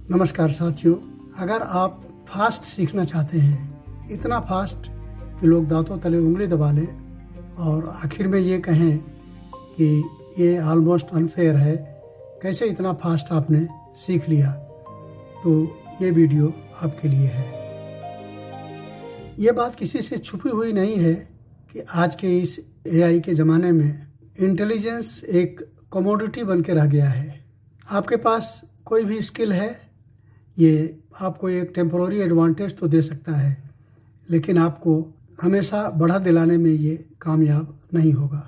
नमस्कार साथियों, अगर आप फास्ट सीखना चाहते हैं, इतना फास्ट कि लोग दांतों तले उंगली दबा लें और आखिर में ये कहें कि ये ऑलमोस्ट अनफेयर है, कैसे इतना फास्ट आपने सीख लिया, तो ये वीडियो आपके लिए है। ये बात किसी से छुपी हुई नहीं है कि आज के इस एआई के ज़माने में इंटेलिजेंस एक कमोडिटी बन के रह गया है। आपके पास कोई भी स्किल है, ये आपको एक टेम्पोररी एडवांटेज तो दे सकता है, लेकिन आपको हमेशा बढ़ा दिलाने में ये कामयाब नहीं होगा।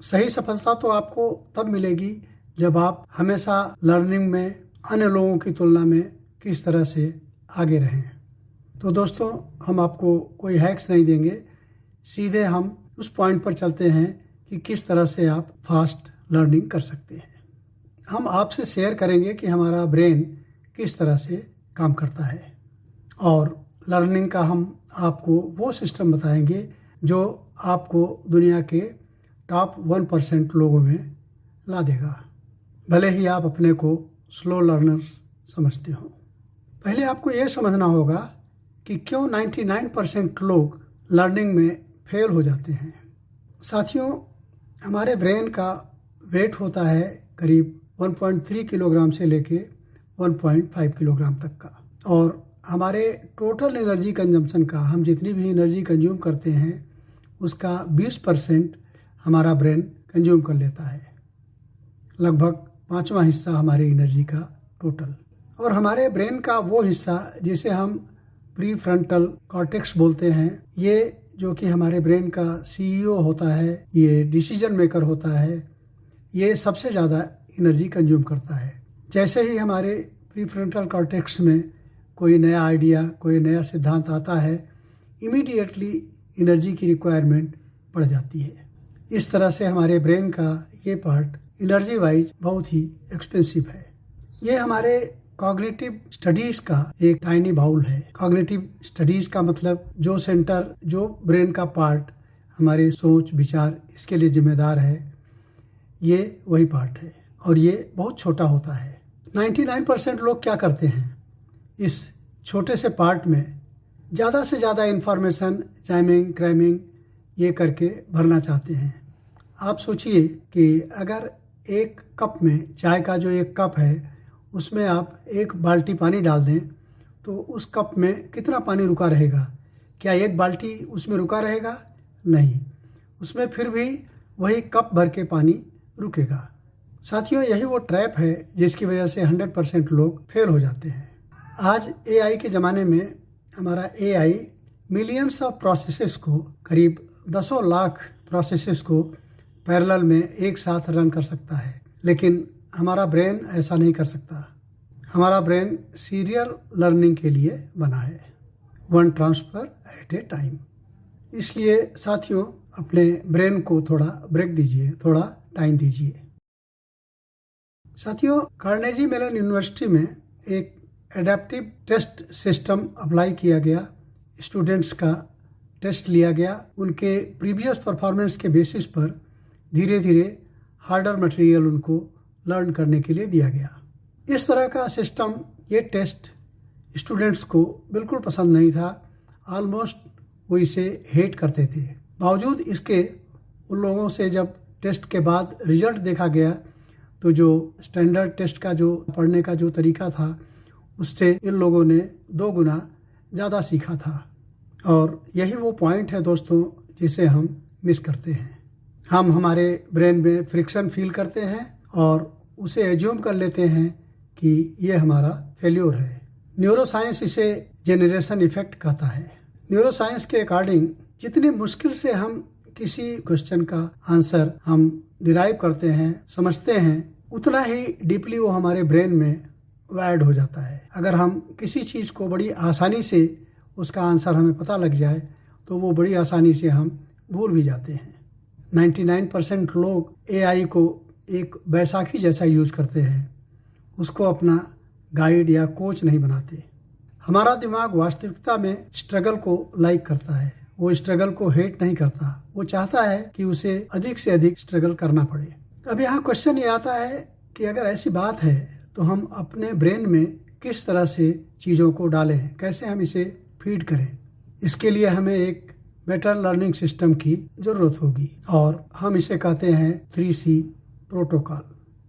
सही सफलता तो आपको तब मिलेगी जब आप हमेशा लर्निंग में अन्य लोगों की तुलना में किस तरह से आगे रहें। तो दोस्तों, हम आपको कोई हैक्स नहीं देंगे, सीधे हम उस पॉइंट पर चलते हैं कि किस तरह से आप फास्ट लर्निंग कर सकते हैं। हम आपसे शेयर करेंगे कि हमारा ब्रेन किस तरह से काम करता है और लर्निंग का हम आपको वो सिस्टम बताएंगे जो आपको दुनिया के टॉप 1% लोगों में ला देगा, भले ही आप अपने को स्लो लर्नर समझते हो। पहले आपको ये समझना होगा कि क्यों 99% लोग लर्निंग में फेल हो जाते हैं। साथियों, हमारे ब्रेन का वेट होता है करीब 1.3 किलोग्राम से लेके 1.5 किलोग्राम तक का, और हमारे टोटल एनर्जी कंजम्पशन का, हम जितनी भी एनर्जी कंज्यूम करते हैं उसका 20% हमारा ब्रेन कंज्यूम कर लेता है, लगभग 5वां हिस्सा हमारे एनर्जी का टोटल। और हमारे ब्रेन का वो हिस्सा जिसे हम प्री फ्रंटल कॉर्टेक्स बोलते हैं, ये जो कि हमारे ब्रेन का सीईओ होता है, ये डिसीजन मेकर होता है, ये सबसे ज़्यादा एनर्जी कंज्यूम करता है। जैसे ही हमारे प्रीफ्रंटल कॉर्टेक्स में कोई नया आइडिया, कोई नया सिद्धांत आता है, इमीडिएटली एनर्जी की रिक्वायरमेंट बढ़ जाती है। इस तरह से हमारे ब्रेन का ये पार्ट एनर्जी वाइज बहुत ही एक्सपेंसिव है। ये हमारे कॉग्निटिव स्टडीज़ का एक टाइनी बाउल है। कॉग्निटिव स्टडीज़ का मतलब जो सेंटर, जो ब्रेन का पार्ट हमारे सोच विचार इसके लिए जिम्मेदार है, ये वही पार्ट है और ये बहुत छोटा होता है। 99% लोग क्या करते हैं, इस छोटे से पार्ट में ज़्यादा से ज़्यादा इंफॉर्मेशन जैमिंग क्रैमिंग ये करके भरना चाहते हैं। आप सोचिए कि अगर एक कप में, चाय का जो एक कप है, उसमें आप एक बाल्टी पानी डाल दें तो उस कप में कितना पानी रुका रहेगा? क्या एक बाल्टी उसमें रुका रहेगा? नहीं, उसमें फिर भी वही कप भर के पानी रुकेगा। साथियों, यही वो ट्रैप है जिसकी वजह से 100% लोग फेल हो जाते हैं। आज एआई के ज़माने में हमारा एआई मिलियंस ऑफ प्रोसेसेस को, करीब 10 लाख प्रोसेसेस को पैरेलल में एक साथ रन कर सकता है, लेकिन हमारा ब्रेन ऐसा नहीं कर सकता। हमारा ब्रेन सीरियल लर्निंग के लिए बना है, one transfer at a time. इसलिए साथियों, अपने ब्रेन को थोड़ा ब्रेक दीजिए, थोड़ा टाइम दीजिए। साथियों, कार्नेजी मेलन यूनिवर्सिटी में एक एडेप्टिव टेस्ट सिस्टम अप्लाई किया गया। स्टूडेंट्स का टेस्ट लिया गया, उनके प्रीवियस परफॉर्मेंस के बेसिस पर धीरे धीरे हार्डर मटेरियल उनको लर्न करने के लिए दिया गया। इस तरह का सिस्टम, ये टेस्ट स्टूडेंट्स को बिल्कुल पसंद नहीं था। ऑलमोस्ट वो इसे हेट करते थे। बावजूद इसके उन लोगों से जब टेस्ट के बाद रिजल्ट देखा गया तो जो स्टैंडर्ड टेस्ट का जो पढ़ने का जो तरीका था, उससे इन लोगों ने 2 गुना ज़्यादा सीखा था। और यही वो पॉइंट है दोस्तों जिसे हम मिस करते हैं। हम हमारे ब्रेन में फ्रिक्शन फील करते हैं और उसे एज्यूम कर लेते हैं कि ये हमारा फेल्योर है। न्यूरोसाइंस इसे जेनरेशन इफेक्ट कहता है। न्यूरोसाइंस के अकॉर्डिंग जितनी मुश्किल से हम किसी क्वेश्चन का आंसर हम डिराइव करते हैं, समझते हैं, उतना ही डीपली वो हमारे ब्रेन में वायर्ड हो जाता है। अगर हम किसी चीज़ को बड़ी आसानी से उसका आंसर हमें पता लग जाए तो वो बड़ी आसानी से हम भूल भी जाते हैं। 99% लोग एआई को एक बैसाखी जैसा यूज़ करते हैं, उसको अपना गाइड या कोच नहीं बनाते। हमारा दिमाग वास्तविकता में स्ट्रगल को लाइक करता है, वो स्ट्रगल को हेट नहीं करता। वो चाहता है कि उसे अधिक से अधिक स्ट्रगल करना पड़े। अब यहाँ क्वेश्चन ये आता है कि अगर ऐसी बात है तो हम अपने ब्रेन में किस तरह से चीज़ों को डालें, कैसे हम इसे फीड करें। इसके लिए हमें एक बेटर लर्निंग सिस्टम की ज़रूरत होगी और हम इसे कहते हैं 3C प्रोटोकॉल।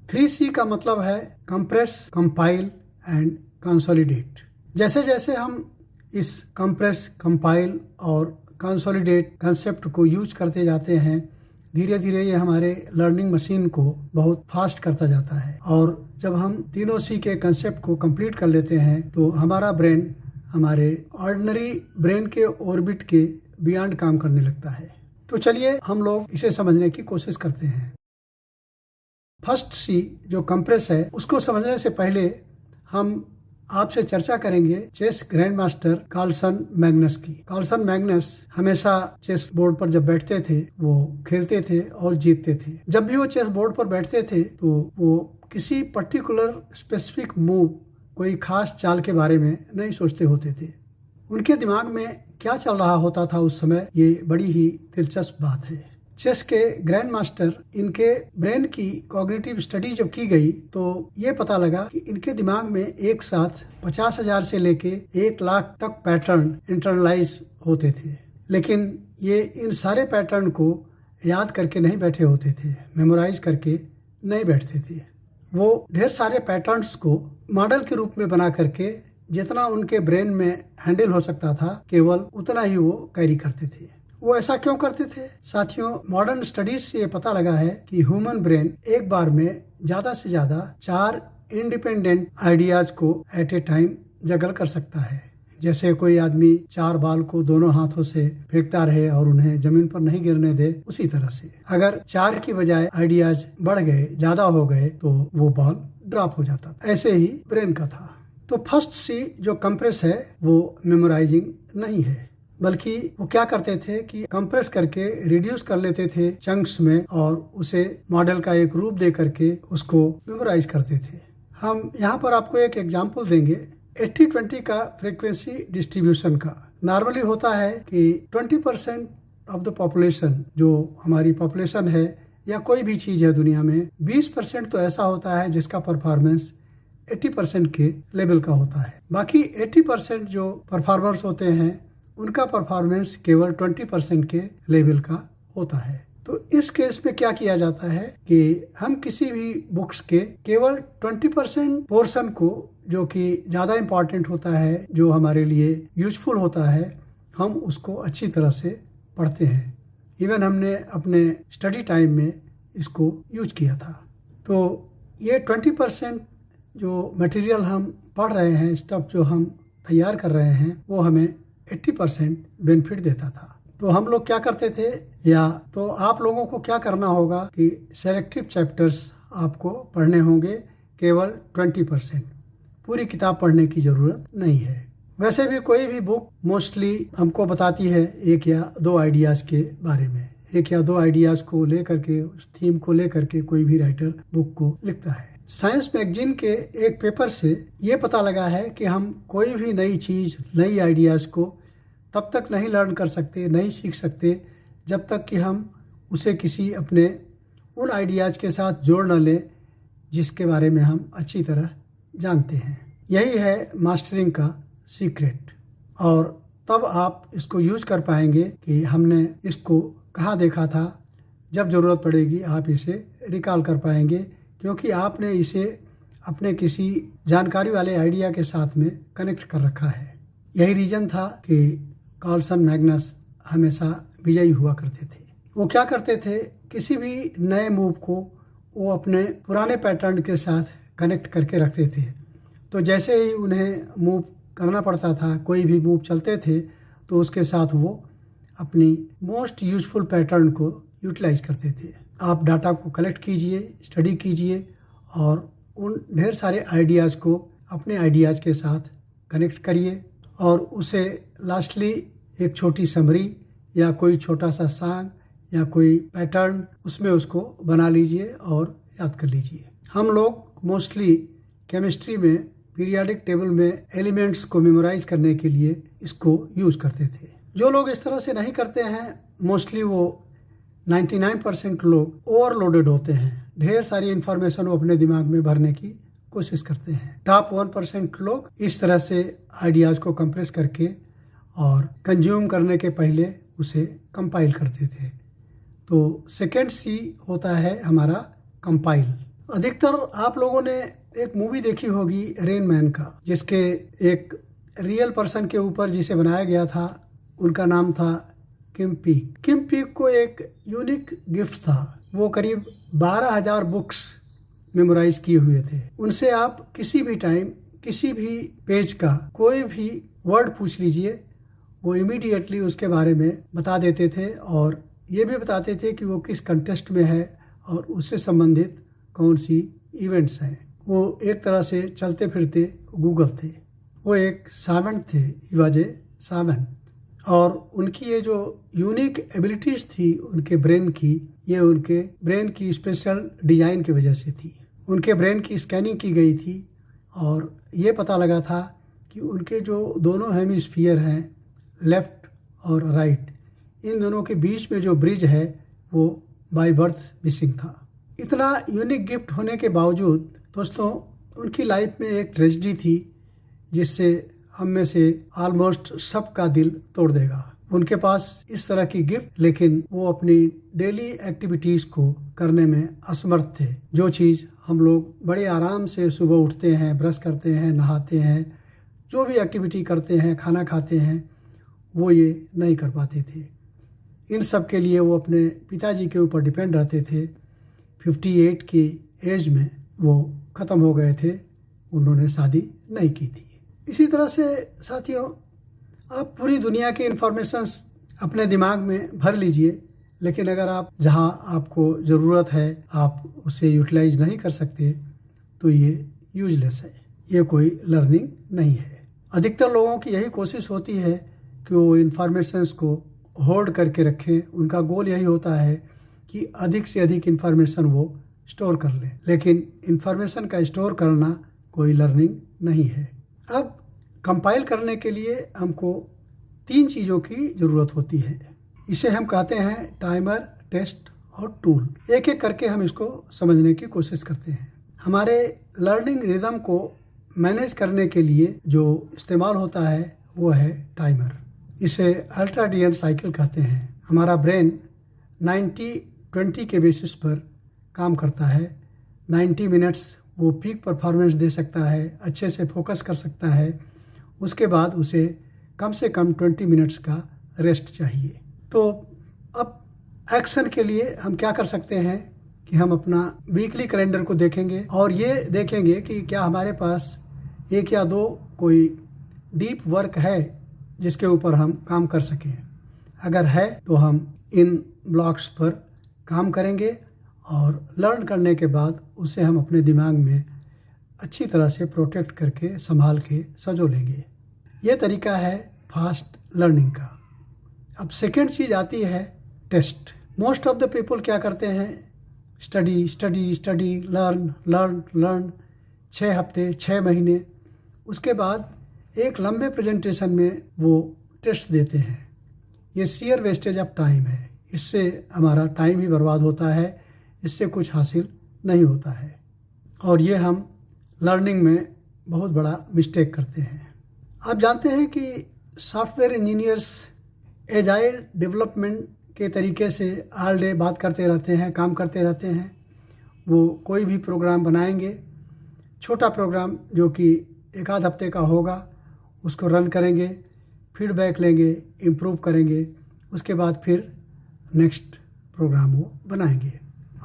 3C का मतलब है कंप्रेस, कंपाइल एंड कंसोलिडेट। जैसे जैसे हम इस कंप्रेस, कंपाइल और कंसोलिडेट कंसेप्ट को यूज करते जाते हैं, धीरे धीरे ये हमारे लर्निंग मशीन को बहुत फास्ट करता जाता है। और जब हम तीनों C के कंसेप्ट को कंप्लीट कर लेते हैं तो हमारा ब्रेन हमारे ऑर्डिनरी ब्रेन के ऑर्बिट के बियॉन्ड काम करने लगता है। तो चलिए हम लोग इसे समझने की कोशिश करते हैं। फर्स्ट C जो कंप्रेस है, उसको समझने से पहले हम आपसे चर्चा करेंगे chess grand master Carlsen Magnus की। कार्लसन मैग्नस हमेशा चेस बोर्ड पर जब बैठते थे वो खेलते थे और जीतते थे। जब भी वो चेस बोर्ड पर बैठते थे तो वो किसी पर्टिकुलर स्पेसिफिक मूव, कोई खास चाल के बारे में नहीं सोचते होते थे। उनके दिमाग में क्या चल रहा होता था उस समय, ये बड़ी ही दिलचस्प बात है। चेस के ग्रैंड मास्टर, इनके ब्रेन की कॉग्निटिव स्टडी जब की गई तो ये पता लगा कि इनके दिमाग में एक साथ 50,000 से लेके 1 लाख तक पैटर्न इंटरनलाइज होते थे। लेकिन ये इन सारे पैटर्न को याद करके नहीं बैठे होते थे, मेमोराइज करके नहीं बैठते थे। वो ढेर सारे पैटर्न्स को मॉडल के रूप में बना करके जितना उनके ब्रेन में हैंडल हो सकता था केवल उतना ही वो कैरी करते थे। वो ऐसा क्यों करते थे? साथियों, मॉडर्न स्टडीज से ये पता लगा है कि ह्यूमन ब्रेन एक बार में ज्यादा से ज्यादा 4 इंडिपेंडेंट आइडियाज को एट ए टाइम जगल कर सकता है। जैसे कोई आदमी 4 बाल को दोनों हाथों से फेंकता रहे और उन्हें जमीन पर नहीं गिरने दे, उसी तरह से अगर 4 की बजाय आइडियाज बढ़ गए, ज्यादा हो गए, तो वो बॉल ड्रॉप हो जाता था। ऐसे ही ब्रेन का था। तो फर्स्ट C जो कंप्रेस है वो मेमोराइजिंग नहीं है, बल्कि वो क्या करते थे कि कंप्रेस करके रिड्यूस कर लेते थे चंक्स में और उसे मॉडल का एक रूप दे करके उसको मेमोराइज करते थे। हम यहाँ पर आपको एक एग्जांपल देंगे 80-20 का फ्रीक्वेंसी डिस्ट्रीब्यूशन का। नॉर्मली होता है कि 20% ऑफ द पॉपुलेशन, जो हमारी पॉपुलेशन है या कोई भी चीज़ है दुनिया में, 20% तो ऐसा होता है जिसका परफॉर्मेंस 80% के लेवल का होता है। बाकी 80% जो परफॉर्मर्स होते हैं उनका परफॉर्मेंस केवल 20% के लेवल का होता है। तो इस केस में क्या किया जाता है कि हम किसी भी बुक्स के केवल 20% पोर्शन को, जो कि ज़्यादा इम्पॉर्टेंट होता है, जो हमारे लिए यूजफुल होता है, हम उसको अच्छी तरह से पढ़ते हैं। इवन हमने अपने स्टडी टाइम में इसको यूज किया था। तो ये 20% जो मटेरियल हम पढ़ रहे हैं, स्टफ जो हम तैयार कर रहे हैं, वो हमें 80% बेनिफिट देता था। तो हम लोग क्या करते थे, या तो आप लोगों को क्या करना होगा कि सेलेक्टिव चैप्टर्स आपको पढ़ने होंगे केवल 20%। पूरी किताब पढ़ने की ज़रूरत नहीं है। वैसे भी कोई भी बुक मोस्टली हमको बताती है 1 या 2 आइडियाज़ के बारे में। 1 या 2 आइडियाज़ को लेकर के, उस थीम को लेकर के कोई भी राइटर बुक को लिखता है। साइंस मैगजीन के एक पेपर से ये पता लगा है कि हम कोई भी नई चीज़, नई आइडियाज़ को तब तक नहीं लर्न कर सकते, नहीं सीख सकते, जब तक कि हम उसे किसी अपने उन आइडियाज़ के साथ जोड़ न लें जिसके बारे में हम अच्छी तरह जानते हैं। यही है मास्टरिंग का सीक्रेट। और तब आप इसको यूज कर पाएंगे कि हमने इसको कहाँ देखा था। जब ज़रूरत पड़ेगी आप इसे रिकॉल कर पाएंगे, क्योंकि आपने इसे अपने किसी जानकारी वाले आइडिया के साथ में कनेक्ट कर रखा है। यही रीज़न था कि कार्लसन मैग्नस हमेशा विजयी हुआ करते थे। वो क्या करते थे, किसी भी नए मूव को वो अपने पुराने पैटर्न के साथ कनेक्ट करके रखते थे। तो जैसे ही उन्हें मूव करना पड़ता था, कोई भी मूव चलते थे, तो उसके साथ वो अपनी मोस्ट यूजफुल पैटर्न को यूटिलाइज करते थे। आप डाटा को कलेक्ट कीजिए, स्टडी कीजिए और उन ढेर सारे आइडियाज़ को अपने आइडियाज़ के साथ कनेक्ट करिए और उसे लास्टली एक छोटी समरी या कोई छोटा सा सॉन्ग या कोई पैटर्न उसमें उसको बना लीजिए और याद कर लीजिए। हम लोग मोस्टली केमिस्ट्री में पीरियोडिक टेबल में एलिमेंट्स को मेमोराइज करने के लिए इसको यूज़ करते थे। जो लोग इस तरह से नहीं करते हैं, मोस्टली वो 99% लोग ओवरलोडेड होते हैं। ढेर सारी इन्फॉर्मेशन वो अपने दिमाग में भरने की कोशिश करते हैं। टॉप 1% लोग इस तरह से आइडियाज़ को कंप्रेस करके और कंज्यूम करने के पहले उसे कंपाइल करते थे। तो सेकेंड सी होता है हमारा कंपाइल। अधिकतर आप लोगों ने एक मूवी देखी होगी रेन मैन का, जिसके एक रियल पर्सन के ऊपर जिसे बनाया गया था उनका नाम था किम पीक। किम पीक को एक यूनिक गिफ्ट था, वो करीब 12,000 बुक्स मेमोराइज किए हुए थे। उनसे आप किसी भी टाइम किसी भी पेज का कोई भी वर्ड पूछ लीजिए, वो इमीडिएटली उसके बारे में बता देते थे और ये भी बताते थे कि वो किस कंटेस्ट में है और उससे संबंधित कौन सी इवेंट्स हैं। वो एक तरह से चलते फिरते गूगल थे। वो एक सावेंट थे, इवाजे सावेंट, और उनकी ये जो यूनिक एबिलिटीज़ थी उनके ब्रेन की, ये उनके ब्रेन की स्पेशल डिज़ाइन की वजह से थी। उनके ब्रेन की स्कैनिंग की गई थी और ये पता लगा था कि उनके जो दोनों हेमिस्फीयर हैं, लेफ़्ट और राइट, इन दोनों के बीच में जो ब्रिज है वो बाय बर्थ मिसिंग था। इतना यूनिक गिफ्ट होने के बावजूद दोस्तों उनकी लाइफ में एक ट्रेजेडी थी जिससे हम में से ऑलमोस्ट सबका दिल तोड़ देगा। उनके पास इस तरह की गिफ्ट, लेकिन वो अपनी डेली एक्टिविटीज़ को करने में असमर्थ थे। जो चीज़ हम लोग बड़े आराम से सुबह उठते हैं, ब्रश करते हैं, नहाते हैं, जो भी एक्टिविटी करते हैं, खाना खाते हैं, वो ये नहीं कर पाते थे। इन सब के लिए वो अपने पिताजी के ऊपर डिपेंड रहते थे। 58 की एज में वो ख़त्म हो गए थे, उन्होंने शादी नहीं की थी। इसी तरह से साथियों, आप पूरी दुनिया की इन्फॉर्मेशंस अपने दिमाग में भर लीजिए, लेकिन अगर आप जहां आपको ज़रूरत है आप उसे यूटिलाइज नहीं कर सकते तो ये यूजलेस है, ये कोई लर्निंग नहीं है। अधिकतर लोगों की यही कोशिश होती है कि वो इन्फॉर्मेशंस को होल्ड करके रखें। उनका गोल यही होता है कि अधिक से अधिक इन्फॉर्मेशन वो स्टोर कर लें, लेकिन इन्फॉर्मेशन का स्टोर करना कोई लर्निंग नहीं है। अब कंपाइल करने के लिए हमको 3 चीज़ों की ज़रूरत होती है। इसे हम कहते हैं टाइमर, टेस्ट और टूल। एक एक करके हम इसको समझने की कोशिश करते हैं। हमारे लर्निंग रिदम को मैनेज करने के लिए जो इस्तेमाल होता है वो है टाइमर। इसे अल्ट्राडियन साइकिल कहते हैं। हमारा ब्रेन 90-20 के बेसिस पर काम करता है। 90 मिनट्स वो पीक परफॉर्मेंस दे सकता है, अच्छे से फोकस कर सकता है, उसके बाद उसे कम से कम 20 मिनट्स का रेस्ट चाहिए। तो अब एक्शन के लिए हम क्या कर सकते हैं कि हम अपना वीकली कैलेंडर को देखेंगे और ये देखेंगे कि क्या हमारे पास 1 या 2 कोई डीप वर्क है जिसके ऊपर हम काम कर सकें। अगर है तो हम इन ब्लॉक्स पर काम करेंगे और लर्न करने के बाद उसे हम अपने दिमाग में अच्छी तरह से प्रोटेक्ट करके संभाल के सजो लेंगे। ये तरीका है फास्ट लर्निंग का। अब सेकेंड चीज़ आती है test. Most of the people क्या करते हैं, study study study, learn learn learn, 6 हफ्ते 6 महीने, उसके बाद एक लंबे प्रेजेंटेशन में वो टेस्ट देते हैं। ये शेयर वेस्टेज ऑफ टाइम है। इससे हमारा टाइम ही बर्बाद होता है, इससे कुछ हासिल नहीं होता है और ये हम लर्निंग में बहुत बड़ा मिस्टेक करते हैं। आप जानते हैं कि सॉफ्टवेयर इंजीनियर्स एजाइल डेवलपमेंट के तरीके से ऑल डे बात करते रहते हैं, काम करते रहते हैं। वो कोई भी प्रोग्राम बनाएंगे, छोटा प्रोग्राम जो कि 1 आध हफ्ते का होगा, उसको रन करेंगे, फीडबैक लेंगे, इम्प्रूव करेंगे, उसके बाद फिर नेक्स्ट प्रोग्राम वो बनाएंगे।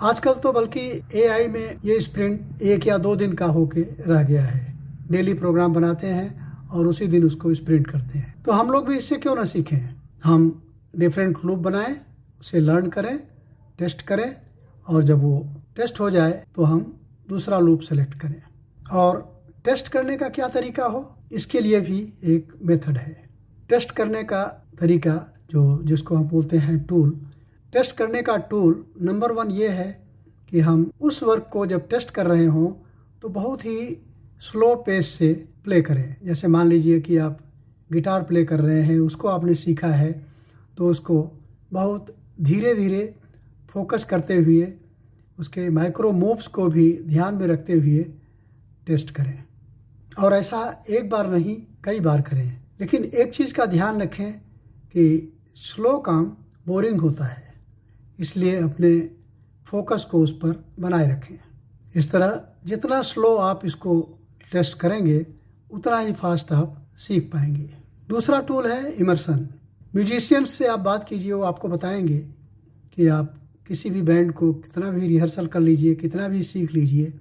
आजकल तो बल्कि एआई में ये स्प्रिंट 1 या 2 दिन का होके रह गया है। डेली प्रोग्राम बनाते हैं और उसी दिन उसको स्प्रिंट करते हैं। तो हम लोग भी इससे क्यों ना सीखें। हम डिफरेंट लूप बनाएं, उसे लर्न करें, टेस्ट करें और जब वो टेस्ट हो जाए तो हम दूसरा लूप सेलेक्ट करें। और टेस्ट करने का क्या तरीका हो, इसके लिए भी एक मेथड है। टेस्ट करने का तरीका जिसको हम बोलते हैं टूल। टेस्ट करने का टूल नंबर 1 ये है कि हम उस वर्क को जब टेस्ट कर रहे हों तो बहुत ही स्लो पेस से प्ले करें। जैसे मान लीजिए कि आप गिटार प्ले कर रहे हैं, उसको आपने सीखा है तो उसको बहुत धीरे धीरे फोकस करते हुए, उसके माइक्रो मूव्स को भी ध्यान में रखते हुए टेस्ट करें। और ऐसा एक बार नहीं कई बार करें। लेकिन एक चीज़ का ध्यान रखें कि स्लो काम बोरिंग होता है, इसलिए अपने फोकस को उस पर बनाए रखें। इस तरह जितना स्लो आप इसको टेस्ट करेंगे उतना ही फास्ट आप सीख पाएंगे। दूसरा टूल है इमर्सन। म्यूजिशियंस से आप बात कीजिए, वो आपको बताएंगे कि आप किसी भी बैंड को कितना भी रिहर्सल कर लीजिए, कितना भी सीख लीजिए,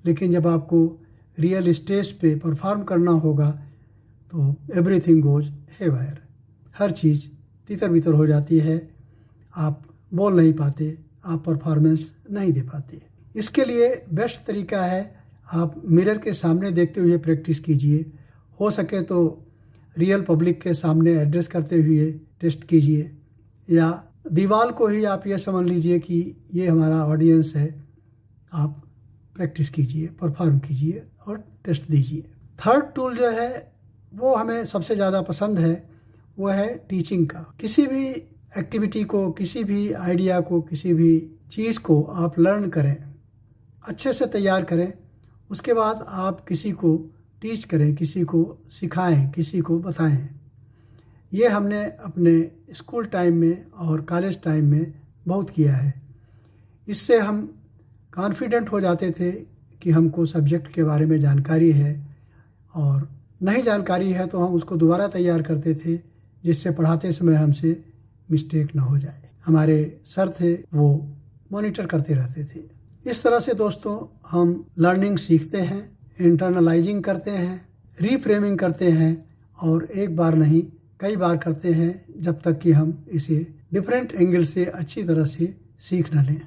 लेकिन जब आपको रियल स्टेज पे परफॉर्म करना होगा तो एवरीथिंग गोज हेवायर। हर चीज़ तितर बितर हो जाती है, आप बोल नहीं पाते, आप परफॉर्मेंस नहीं दे पाते। इसके लिए बेस्ट तरीका है आप मिरर के सामने देखते हुए प्रैक्टिस कीजिए। हो सके तो रियल पब्लिक के सामने एड्रेस करते हुए टेस्ट कीजिए, या दीवार को ही आप ये समझ लीजिए कि ये हमारा ऑडियंस है। आप प्रैक्टिस कीजिए, परफॉर्म कीजिए और टेस्ट दीजिए। थर्ड टूल जो है वो हमें सबसे ज़्यादा पसंद है, वो है टीचिंग का। किसी भी एक्टिविटी को, किसी भी आइडिया को, किसी भी चीज़ को आप लर्न करें, अच्छे से तैयार करें, उसके बाद आप किसी को टीच करें, किसी को सिखाएं, किसी को बताएं। ये हमने अपने स्कूल टाइम में और कॉलेज टाइम में बहुत किया है। इससे हम कॉन्फिडेंट हो जाते थे कि हमको सब्जेक्ट के बारे में जानकारी है, और नहीं जानकारी है तो हम उसको दोबारा तैयार करते थे, जिससे पढ़ाते समय हमसे मिस्टेक ना हो जाए। हमारे सर थे वो मॉनिटर करते रहते थे। इस तरह से दोस्तों हम लर्निंग सीखते हैं, इंटरनलाइजिंग करते हैं, रीफ्रेमिंग करते हैं, और एक बार नहीं कई बार करते हैं, जब तक कि हम इसे डिफरेंट एंगल से अच्छी तरह से सीख न लें।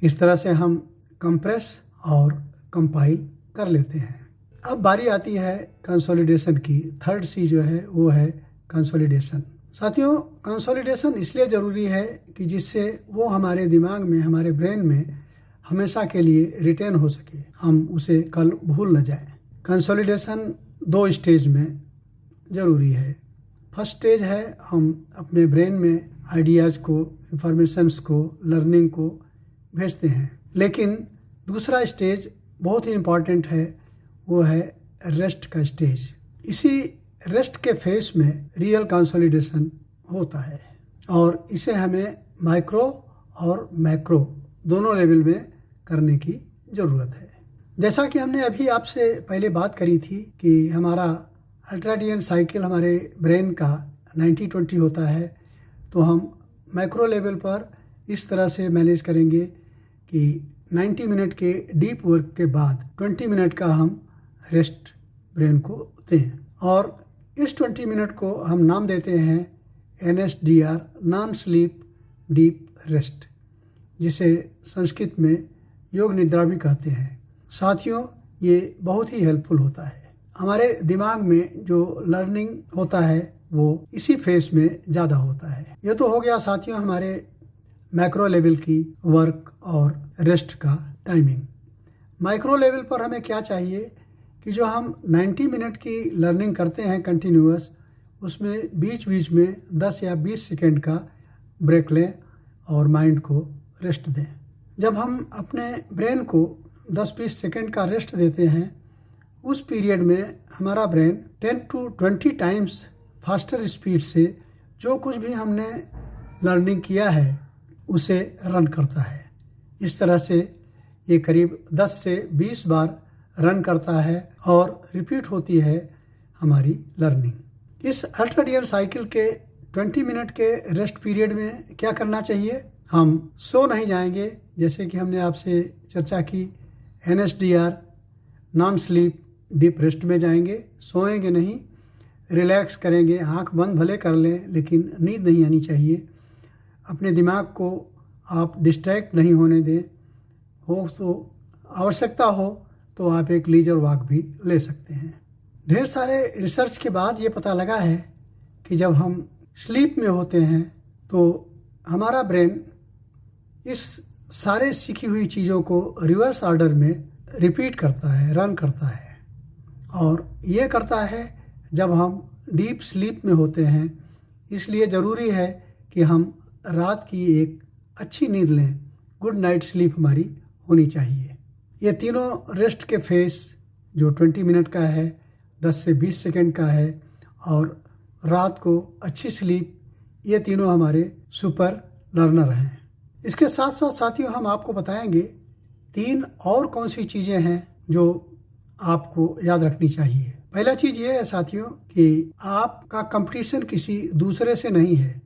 इस तरह से हम कंप्रेस और कंपाइल कर लेते हैं। अब बारी आती है कंसोलिडेशन की। थर्ड सी जो है वो है कंसोलिडेशन। साथियों, कंसोलिडेशन इसलिए ज़रूरी है कि जिससे वो हमारे दिमाग में, हमारे ब्रेन में हमेशा के लिए रिटेन हो सके, हम उसे कल भूल न जाएं। कंसोलिडेशन 2 स्टेज में ज़रूरी है। फर्स्ट स्टेज है हम अपने ब्रेन में आइडियाज़ को, इंफॉर्मेशंस को, लर्निंग को भेजते हैं। लेकिन दूसरा स्टेज बहुत ही इम्पॉर्टेंट है, वो है रेस्ट का स्टेज। इसी रेस्ट के फेस में रियल कंसोलिडेशन होता है, और इसे हमें माइक्रो और मैक्रो दोनों लेवल में करने की ज़रूरत है। जैसा कि हमने अभी आपसे पहले बात करी थी कि हमारा अल्ट्राडियन साइकिल हमारे ब्रेन का 90-20 होता है, तो हम मैक्रो लेवल पर इस तरह से मैनेज करेंगे कि 90 मिनट के डीप वर्क के बाद 20 मिनट का हम रेस्ट ब्रेन को दें, और इस 20 मिनट को हम नाम देते हैं NSDR, non sleep deep rest, जिसे संस्कृत में योग निद्रा भी कहते हैं। साथियों, ये बहुत ही हेल्पफुल होता है। हमारे दिमाग में जो लर्निंग होता है वो इसी फेस में ज़्यादा होता है। ये तो हो गया साथियों हमारे मैक्रो लेवल की वर्क और रेस्ट का टाइमिंग। माइक्रो लेवल पर हमें क्या चाहिए कि जो हम 90 मिनट की लर्निंग करते हैं कंटिन्यूअस, उसमें बीच बीच में 10 या 20 सेकेंड का ब्रेक लें और माइंड को रेस्ट दें। जब हम अपने ब्रेन को 10-20 सेकेंड का रेस्ट देते हैं, उस पीरियड में हमारा brain 10 to 20 times faster speed से जो कुछ भी हमने लर्निंग किया है उसे रन करता है। इस तरह से ये करीब 10 से 20 बार रन करता है और रिपीट होती है हमारी लर्निंग। इस अल्ट्राडियन साइकिल के 20 मिनट के रेस्ट पीरियड में क्या करना चाहिए? हम सो नहीं जाएंगे, जैसे कि हमने आपसे चर्चा की। NSDR, non sleep deep rest में जाएंगे, सोएंगे नहीं, रिलैक्स करेंगे, आंख बंद भले कर लें लेकिन नींद नहीं आनी चाहिए। अपने दिमाग को आप डिस्ट्रैक्ट नहीं होने दें। हो तो आवश्यकता हो तो आप एक लीजर वॉक भी ले सकते हैं। ढेर सारे रिसर्च के बाद ये पता लगा है कि जब हम स्लीप में होते हैं तो हमारा ब्रेन इस सारे सीखी हुई चीज़ों को रिवर्स ऑर्डर में रिपीट करता है, रन करता है, और ये करता है जब हम डीप स्लीप में होते हैं। इसलिए ज़रूरी है कि हम रात की एक अच्छी नींद लें, गुड नाइट स्लीप हमारी होनी चाहिए। ये तीनों रेस्ट के फेस जो 20 मिनट का है, 10 से 20 सेकंड का है, और रात को अच्छी स्लीप, ये तीनों हमारे सुपर लर्नर हैं। इसके साथ साथ साथियों हम आपको बताएंगे 3 और कौन सी चीज़ें हैं जो आपको याद रखनी चाहिए। पहला चीज़ ये है साथियों कि आपका कंपटीशन किसी दूसरे से नहीं है।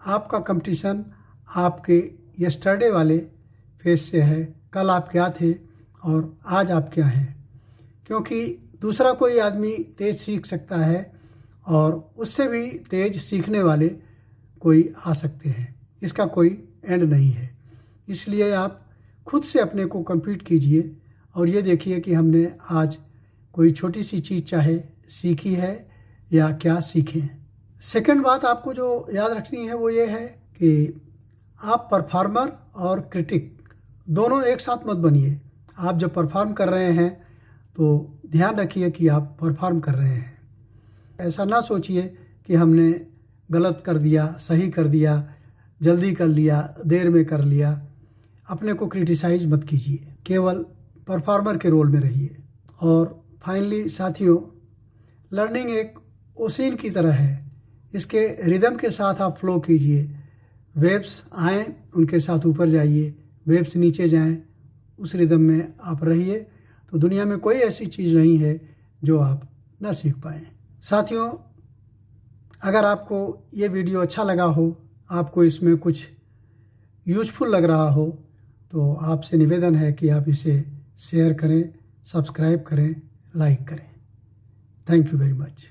आपका कंपटीशन आपके यस्टरडे वाले फेज से है। कल आप क्या थे और आज आप क्या हैं। क्योंकि दूसरा कोई आदमी तेज सीख सकता है और उससे भी तेज सीखने वाले कोई आ सकते हैं। इसका कोई एंड नहीं है। इसलिए आप खुद से अपने को कम्पीट कीजिए और ये देखिए कि हमने आज कोई छोटी सी चीज़ चाहे सीखी है या क्या सीखें। सेकंड बात आपको जो याद रखनी है वो ये है कि आप परफॉर्मर और क्रिटिक दोनों एक साथ मत बनिए। आप जब परफॉर्म कर रहे हैं तो ध्यान रखिए कि आप परफॉर्म कर रहे हैं। ऐसा ना सोचिए कि हमने गलत कर दिया, सही कर दिया, जल्दी कर लिया, देर में कर लिया। अपने को क्रिटिसाइज मत कीजिए, केवल परफॉर्मर के रोल में रहिए। और फाइनली साथियों, लर्निंग एक ओशिन की तरह है। इसके रिदम के साथ आप फ्लो कीजिए। वेव्स आएँ, उनके साथ ऊपर जाइए, वेव्स नीचे जाएं, उस रिदम में आप रहिए। तो दुनिया में कोई ऐसी चीज़ नहीं है जो आप ना सीख पाएँ। साथियों, अगर आपको ये वीडियो अच्छा लगा हो, आपको इसमें कुछ यूजफुल लग रहा हो, तो आपसे निवेदन है कि आप इसे शेयर करें, सब्सक्राइब करें, लाइक करें। Thank you very much.